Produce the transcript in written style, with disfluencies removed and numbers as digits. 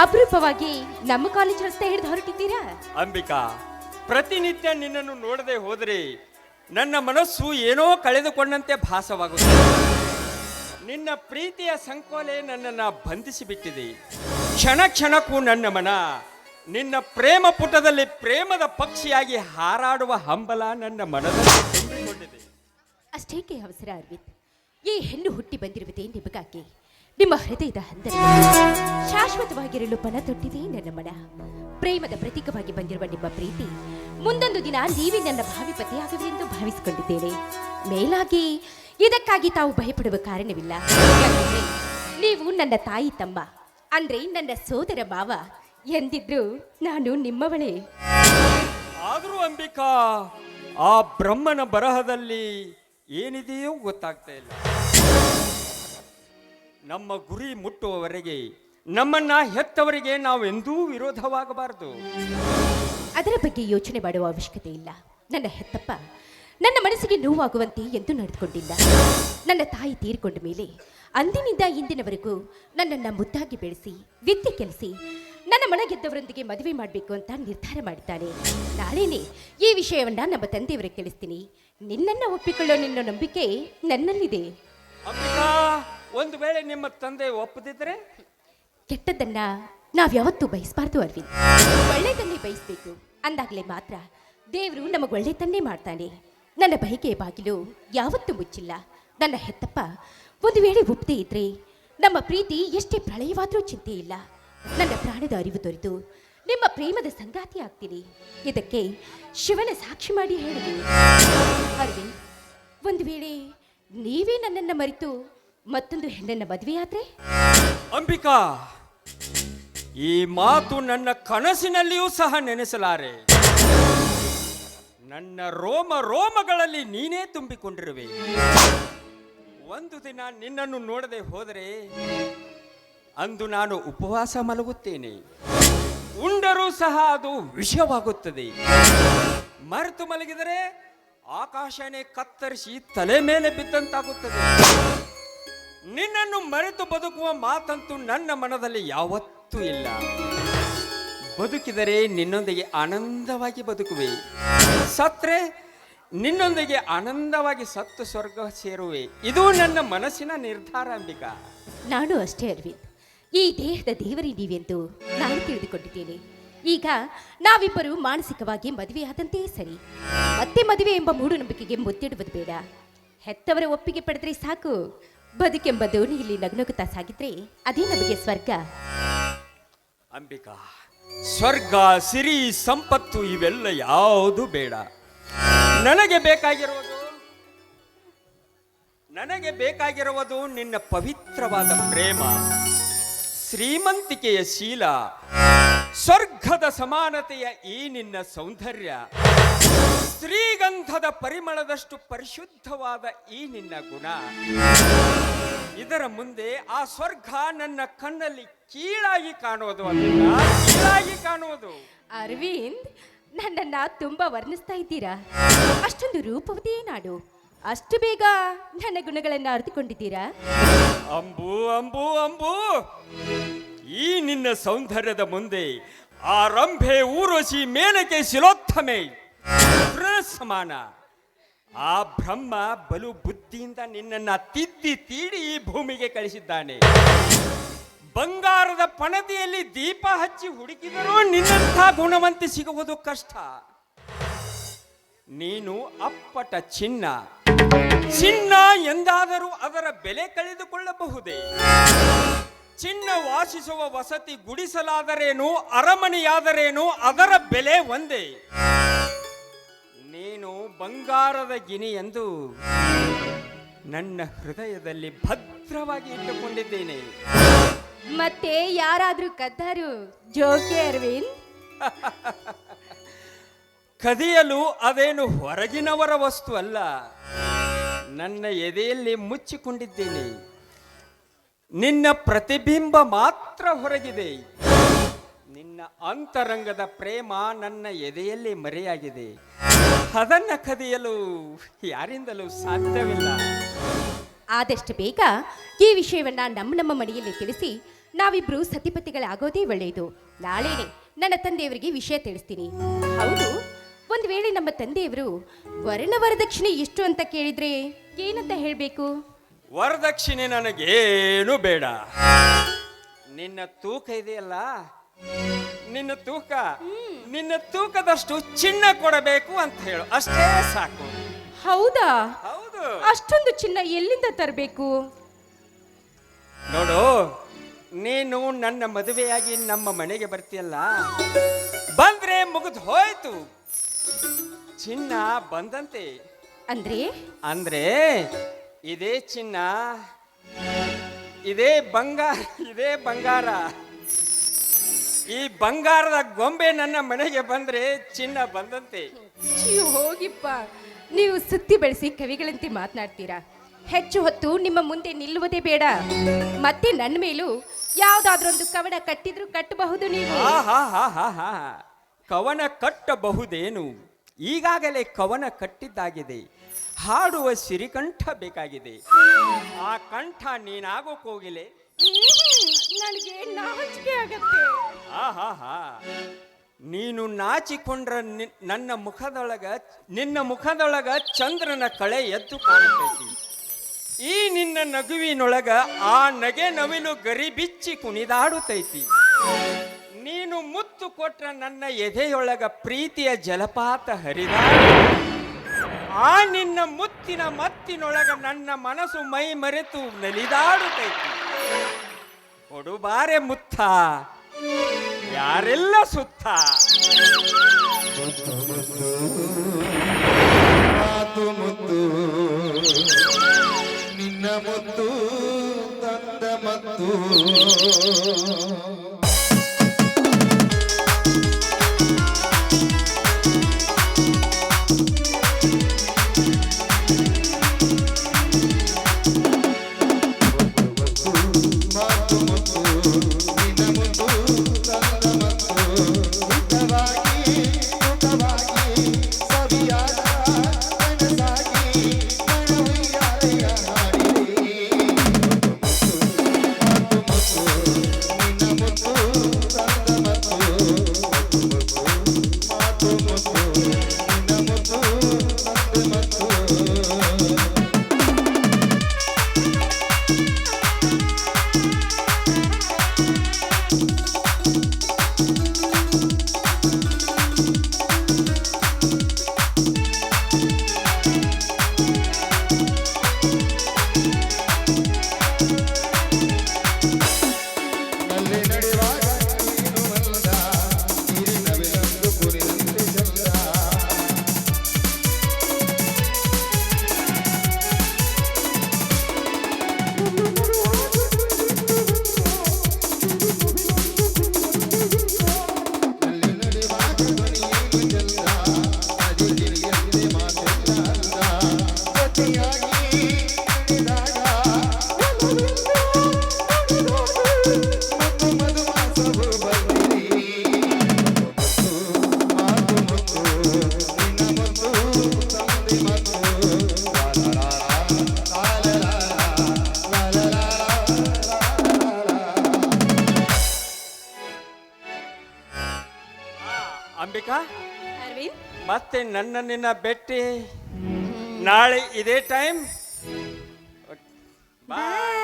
ಅಪರೂಪವಾಗಿ ನಮ್ಮ ಕಾಲೇಜ್ ರಸ್ತೆ ಹಿಡಿದು ಹೊರಟಿದ್ದೀರಾ? ಅಂಬಿಕಾ, ಪ್ರತಿನಿತ್ಯ ನಿನ್ನನ್ನು ನೋಡದೆ ಹೋದರೆ ನನ್ನ ಮನಸ್ಸು ಏನೋ ಕಳೆದುಕೊಂಡಂತೆ ಭಾಸವಾಗುತ್ತದೆ. ನಿನ್ನ ಪ್ರೀತಿಯ ಸಂಕೋಲೆ ನನ್ನನ್ನು ಬಂಧಿಸಿಬಿಟ್ಟಿದೆ. ಕ್ಷಣ ಕ್ಷಣಕ್ಕೂ ನನ್ನ ಮನ ನಿನ್ನ ಪ್ರೇಮ ಪುಟದಲ್ಲಿ ಪ್ರೇಮದ ಪಕ್ಷಿಯಾಗಿ ಹಾರಾಡುವ ಹಂಬಲ ನನ್ನ ಮನದಲ್ಲಿ ತುಂಬಿಕೊಂಡಿದೆ. ಅಷ್ಟೇಕೆ ಅವಸರ ಅರವಿಂದ್? ಈ ಹೆಣ್ಣು ಹುಟ್ಟಿ ಬಂದಿರುವುದೇ ನಿಮಗಾಗಿ. ನಿಮ್ಮ ಹೃದಯದ ಹಂದರ ಶಾಶ್ವತವಾಗಿರಲು ಬಲ ತೊಟ್ಟಿದೆ ನನ್ನ ಮನ. ಪ್ರೇಮದ ಪ್ರತೀಕವಾಗಿ ಬಂದಿರುವ ನಿಮ್ಮ ಪ್ರೀತಿ ಮುಂದೊಂದು ದಿನ ನೀವೇ ನನ್ನ ಭಾವಿ ಪತಿಯಾಗುವೆಂದು ಭಾವಿಸಿಕೊಂಡಿದ್ದೇನೆ. ಮೇಲಾಗಿ ಇದಕ್ಕಾಗಿ ತಾವು ಭಯಪಡುವ ಕಾರಣವಿಲ್ಲ. ಯಾಕಂದ್ರೆ ನೀವು ನನ್ನ ತಾಯಿ ತಮ್ಮ, ಅಂದ್ರೆ ನನ್ನ ಸೋದರ ಮಾವ ಎಂದಿದ್ರು ನಾನು ನಿಮ್ಮವಳೇ. ಆದರೂ ಅಂಬಿಕಾ, ಆ ಬ್ರಹ್ಮನ ಬರಹದಲ್ಲಿ ಏನಿದೆಯೋ ಗೊತ್ತಾಗ್ತಾ ಇಲ್ಲ. ನಮ್ಮ ಗುರಿ ಮುಟ್ಟುವವರೆಗೆ ನಮ್ಮನ್ನ ಹೆತ್ತವರಿಗೆ ನಾವೆಂದೂ ವಿರೋಧವಾಗಬಾರದು. ಅದರ ಬಗ್ಗೆ ಯೋಚನೆ ಮಾಡುವ ಅವಶ್ಯಕತೆ ಇಲ್ಲ. ನನ್ನ ಹೆತ್ತಪ್ಪ ನನ್ನ ಮನಸ್ಸಿಗೆ ನೋವಾಗುವಂತೆ ಎಂದೂ ನಡೆದುಕೊಂಡಿಲ್ಲ. ನನ್ನ ತಾಯಿ ತೀರಿಕೊಂಡ ಮೇಲೆ ಅಂದಿನಿಂದ ಇಂದಿನವರೆಗೂ ನನ್ನನ್ನು ಮುದ್ದಾಗಿ ಬೆಳೆಸಿ ವಿದ್ಯೆ ಕೆಲಸಿ ನನ್ನ ಮನ ಗೆದ್ದವರೊಂದಿಗೆ ಮದುವೆ ಮಾಡಬೇಕು ಅಂತ ನಿರ್ಧಾರ ಮಾಡಿದ್ದಾನೆ. ನಾಳೆನೇ ಈ ವಿಷಯವನ್ನ ನಮ್ಮ ತಂದೆಯವರಿಗೆ ತಿಳಿಸ್ತೀನಿ. ನಿನ್ನನ್ನು ಒಪ್ಪಿಕೊಳ್ಳೋ ನಿನ್ನ ನಂಬಿಕೆ ನನ್ನಲ್ಲಿದೆ. ಅಂಬಿಕಾ, ಒಂದು ವೇಳೆ ನಿಮ್ಮ ತಂದೆ ಒಪ್ಪದಿದ್ರೆ? ಕೆಟ್ಟದ್ದನ್ನ ನಾವ್ಯಾವತ್ತೂ ಬಯಸಬಾರ್ದು ಅರವಿಂದ್. ಒಳ್ಳೆಯದನ್ನೇ ಬಯಸಬೇಕು. ಅಂದಾಗಲೇ ಮಾತ್ರ ದೇವರು ನಮಗೆ ಒಳ್ಳೆಯದನ್ನೇ ಮಾಡ್ತಾನೆ. ನನ್ನ ಬಯಕೆಯ ಬಾಗಿಲು ಯಾವತ್ತೂ ಮುಚ್ಚಿಲ್ಲ. ನನ್ನ ಹೆತ್ತಪ್ಪ ಒಂದು ವೇಳೆ ಒಪ್ಪದೇ ಇದ್ರೆ ನಮ್ಮ ಪ್ರೀತಿ ಎಷ್ಟೇ ಪ್ರಳಯವಾದರೂ ಚಿಂತೆ ಇಲ್ಲ. ನನ್ನ ಪ್ರಾಣದ ಅರಿವು ತೊರೆದು ನಿಮ್ಮ ಪ್ರೇಮದ ಸಂಗಾತಿ ಆಗ್ತೀನಿ. ಇದಕ್ಕೆ ಶಿವನ ಸಾಕ್ಷಿ ಮಾಡಿ ಹೇಳಿದೆ. ಅರವಿಂದ್, ಒಂದು ವೇಳೆ ನೀವೇ ನನ್ನನ್ನು ಮರೆತು ಮತ್ತೊಂದು ಹೆಣ್ಣನ್ನ ಮದುವೆಯಾದ್ರೆ? ಅಂಬಿಕಾ, ಈ ಮಾತು ನನ್ನ ಕನಸಿನಲ್ಲಿಯೂ ಸಹ ನೆನೆಸಲಾರೆ. ನನ್ನ ರೋಮ ರೋಮಗಳಲ್ಲಿ ನೀನೇ ತುಂಬಿಕೊಂಡಿರುವೆ. ಒಂದು ದಿನ ನಿನ್ನನ್ನು ನೋಡದೆ ಹೋದರೆ ಅಂದು ನಾನು ಉಪವಾಸ ಮಲಗುತ್ತೇನೆ. ಉಂಡರೂ ಸಹ ಅದು ವಿಷವಾಗುತ್ತದೆ. ಮರೆತು ಮಲಗಿದರೆ ಆಕಾಶನೇ ಕತ್ತರಿಸಿ ತಲೆ ಮೇಲೆ ಬಿದ್ದಂತಾಗುತ್ತದೆ. ನಿನ್ನನ್ನು ಮರೆತು ಬದುಕುವ ಮಾತಂತೂ ನನ್ನ ಮನದಲ್ಲಿ ಯಾವತ್ತೂ ಇಲ್ಲ. ಬದುಕಿದರೆ ನಿನ್ನೊಂದಿಗೆ ಆನಂದವಾಗಿ ಬದುಕುವೆ, ಸತ್ರೆ ನಿನ್ನೊಂದಿಗೆ ಆನಂದವಾಗಿ ಸತ್ತು ಸ್ವರ್ಗ ಸೇರುವೆ. ಇದು ನನ್ನ ಮನಸ್ಸಿನ ನಿರ್ಧಾರ ಅಂಬಿಕಾ. ನಾನು ಅಷ್ಟೇ ಅರವಿಂದ್. ಈ ದೇಹದ ದೇವರೇ ನೀವೆಂದು ನಾನು ತಿಳಿದುಕೊಂಡಿದ್ದೇನೆ. ಈಗ ನಾವಿಬ್ಬರು ಮಾನಸಿಕವಾಗಿ ಮದುವೆಯಾದಂತೆಯೇ ಸರಿ. ಮತ್ತೆ ಮದುವೆ ಎಂಬ ಮೂಢನಂಬಿಕೆಗೆ ಮುತ್ತಿಡುವುದು ಬೇಡ. ಹೆತ್ತವರ ಒಪ್ಪಿಗೆ ಪಡೆದ್ರೆ ಸಾಕು. ಬದುಕೆಂಬ ದೋಣಿಯಲ್ಲಿ ನಗುನಗುತ್ತಾ ಸಾಗಿದ್ರೆ ಅದೇ ನಮಗೆ ಸ್ವರ್ಗ. ಅಂಬಿಕಾ, ಸ್ವರ್ಗ, ಸಿರಿ, ಸಂಪತ್ತು ಇವೆಲ್ಲ ಯಾವುದು ಬೇಡ. ನನಗೆ ಬೇಕಾಗಿರುವುದು ನಿನ್ನ ಪವಿತ್ರವಾದ ಪ್ರೇಮ, ಶ್ರೀಮಂತಿಕೆಯ ಶೀಲ, ಸ್ವರ್ಗದ ಸಮಾನತೆಯ ಈ ನಿನ್ನ ಸೌಂದರ್ಯ, ಶ್ರೀಗಂಧದ ಪರಿಮಳದಷ್ಟು ಪರಿಶುದ್ಧವಾದ ಈ ನಿನ್ನ ಗುಣ. ಇದರ ಮುಂದೆ ಆ ಸ್ವರ್ಗ ನನ್ನ ಕಣ್ಣಲ್ಲಿ ಕೀಳಾಗಿ ಕಾಣುವುದು ಅಲ್ಲ, ಕೀಳಾಗಿ ಕಾಣುವುದು. ಅರವಿಂದ್, ನನ್ನನ್ನ ತುಂಬಾ ವರ್ಣಿಸ್ತಾ ಇದ್ದೀರಾ. ಅಷ್ಟೊಂದು ರೂಪವತಿ ನಾಡು. ಅಷ್ಟು ಬೇಗ ನನ್ನ ಗುಣಗಳನ್ನ ಅರಿತುಕೊಂಡಿದ್ದೀರಾ? ಅಂಬು ಅಂಬು ಅಂಬು, ಈ ನಿನ್ನ ಸೌಂದರ್ಯದ ಮುಂದೆ ಆ ರಂಭೆ, ಊರ್ವಶಿ, ಮೇನಕೆ, ಶಿಲೋತ್ತಮೆ ಸಮಾನ. ಆ ಬ್ರಹ್ಮ ಬಲು ಬುದ್ಧಿಯಿಂದ ನಿನ್ನನ್ನು ತಿದ್ದಿ ತೀಡಿ ಈ ಭೂಮಿಗೆ ಕಳಿಸಿದ್ದಾನೆ. ಬಂಗಾರದ ಪಣತಿಯಲ್ಲಿ ದೀಪ ಹಚ್ಚಿ ಹುಡುಕಿದರೂ ನಿನ್ನಂಥ ಗುಣವಂತಿ ಸಿಗುವುದು ಕಷ್ಟ. ನೀನು ಅಪ್ಪಟ ಚಿನ್ನ. ಚಿನ್ನ ಎಂದಾದರೂ ಅದರ ಬೆಲೆ ಕಳೆದುಕೊಳ್ಳಬಹುದೇ? ಚಿನ್ನ ವಾಸಿಸುವ ವಸತಿ ಗುಡಿಸಲಾದರೇನು, ಅರಮನೆಯಾದರೇನು, ಅದರ ಬೆಲೆ ಒಂದೇ. ನೀನು ಬಂಗಾರದ ಗಿನಿ ಎಂದು ನನ್ನ ಹೃದಯದಲ್ಲಿ ಭದ್ರವಾಗಿ ಇಟ್ಟುಕೊಂಡಿದ್ದೇನೆ. ಮತ್ತೆ ಯಾರಾದ್ರೂ ಕದ್ದಾರು ಜೋಕೆ ಅರವಿಂದ್? ಕದಿಯಲು ಅದೇನು ಹೊರಗಿನವರ ವಸ್ತು ಅಲ್ಲ, ನನ್ನ ಎದೆಯಲ್ಲಿ ಮುಚ್ಚಿಕೊಂಡಿದ್ದೇನೆ. ನಿನ್ನ ಪ್ರತಿಬಿಂಬ ಮಾತ್ರ ಹೊರಗಿದೆ. ನಿನ್ನ ಅಂತರಂಗದ ಪ್ರೇಮ ನನ್ನ ಎದೆಯಲ್ಲಿ ಮರೆಯಾಗಿದೆ. ಅದನ್ನ ಕದಿಯಲು ಯಾರಿಂದಲೂ ಸಾಧ್ಯವಿಲ್ಲ. ಆದಷ್ಟು ಬೇಗ ಈ ವಿಷಯವನ್ನ ನಮ್ಮ ಮನೆಯಲ್ಲಿ ತಿಳಿಸಿ ನಾವಿಬ್ರು ಸತಿಪತಿಗಳಾಗೋದೇ ಒಳ್ಳೆಯದು. ನಾಳೆನೆ ನನ್ನ ತಂದೆಯವರಿಗೆ ವಿಷಯ ತಿಳಿಸ್ತೀನಿ. ಹೌದು, ಒಂದು ವೇಳೆ ನಮ್ಮ ತಂದೆಯವರು ವರದಕ್ಷಿಣೆ ಎಷ್ಟು ಅಂತ ಕೇಳಿದ್ರೆ ಏನಂತ ಹೇಳಬೇಕು? ವರದಕ್ಷಿಣೆ ನನಗೇನು ಬೇಡ. ನಿನ್ನ ತೂಕ ಇದೆಯಲ್ಲ, ನಿನ್ನ ತೂಕದಷ್ಟು ಚಿನ್ನ ಕೊಡಬೇಕು ಅಂತ ಹೇಳು, ಅಷ್ಟೇ ಸಾಕು. ಹೌದಾ? ಹೌದು. ಅಷ್ಟೊಂದು ಚಿನ್ನ ಎಲ್ಲಿಂದ ತರಬೇಕು? ನೋಡು, ನೀನು ನನ್ನ ಮದುವೆಯಾಗಿ ನಮ್ಮ ಮನೆಗೆ ಬರ್ತೀಯಲ್ಲ, ಬಂದ್ರೆ ಮುಗಿದು ಹೋಯ್ತು, ಚಿನ್ನ ಬಂದಂತೆ. ಅಂದ್ರೆ ಇದೇ ಚಿನ್ನ, ಇದೇ ಬಂಗಾರ, ಈ ಬಂಗಾರದ ಗೊಂಬೆ ನನ್ನ ಮನೆಗೆ ಬಂದ್ರೆ ಚಿನ್ನ ಬಂದಂತೆ. ಹೋಗಿಪ್ಪ, ನೀವು ಸುತ್ತಿ ಬೆಳೆಸಿ ಕವಿಗಳಂತೆ ಮಾತನಾಡ್ತೀರಾ. ಹೆಚ್ಚು ಹೊತ್ತು ನಿಮ್ಮ ಮುಂದೆ ನಿಲ್ಲುವುದೇ ಬೇಡ. ಮತ್ತೆ ನನ್ನ ಮೇಲೂ ಯಾವ್ದಾದ್ರೊಂದು ಕವನ ಕಟ್ಟಿದ್ರು ಕಟ್ಟಬಹುದು ನೀವು. ಕವನ ಕಟ್ಟಬಹುದೇನು? ಈಗಾಗಲೇ ಕವನ ಕಟ್ಟಿದ್ದಾಗಿದೆ. ಹಾಡುವ ಸಿರಿಕಂಠ ಬೇಕಾಗಿದೆ. ಆ ಕಂಠ ನೀನಾಗೋಕೋಗಿಲೆ. ನನಗೆ ನಾಚಿಕೆ ಆಗತ್ತೆ. ನೀನು ನಾಚಿಕೊಂಡ್ರ ನಿನ್ನ ಮುಖದೊಳಗ ಚಂದ್ರನ ಕಳೆ ಎದ್ದು ಕಾಣತೈತಿ. ಈ ನಿನ್ನ ನಗುವಿನೊಳಗ ಆ ನಗೆ ನವಿಲು ಗರಿಬಿಚ್ಚಿ ಕುಣಿದಾಡುತ್ತೈತಿ. ನೀನು ಮುತ್ತು ಕೊಟ್ರ ನನ್ನ ಎದೆಯೊಳಗ ಪ್ರೀತಿಯ ಜಲಪಾತ ಹರಿದಾಡ. ಆ ನಿನ್ನ ಮುತ್ತಿನ ಮತ್ತಿನೊಳಗ ನನ್ನ ಮನಸ್ಸು ಮೈ ಮರೆತು ನಲಿದಾಡುತ್ತೈತಿ. ಕೊಡುಬಾರೆ ಮುತ್ತ, ಯಾರೆಲ್ಲ ಸುತ್ತ. ನಿನ್ನ ಮುತ್ತು ತಂದ ಮತ್ತು ಅಂಬಿಕಾ, ಅರವಿಂದ್, ಮತ್ತೆ ನಿನ್ನ ಭೇಟಿ ನಾಳೆ ಇದೇ ಟೈಮ್. ಬಾಯ್.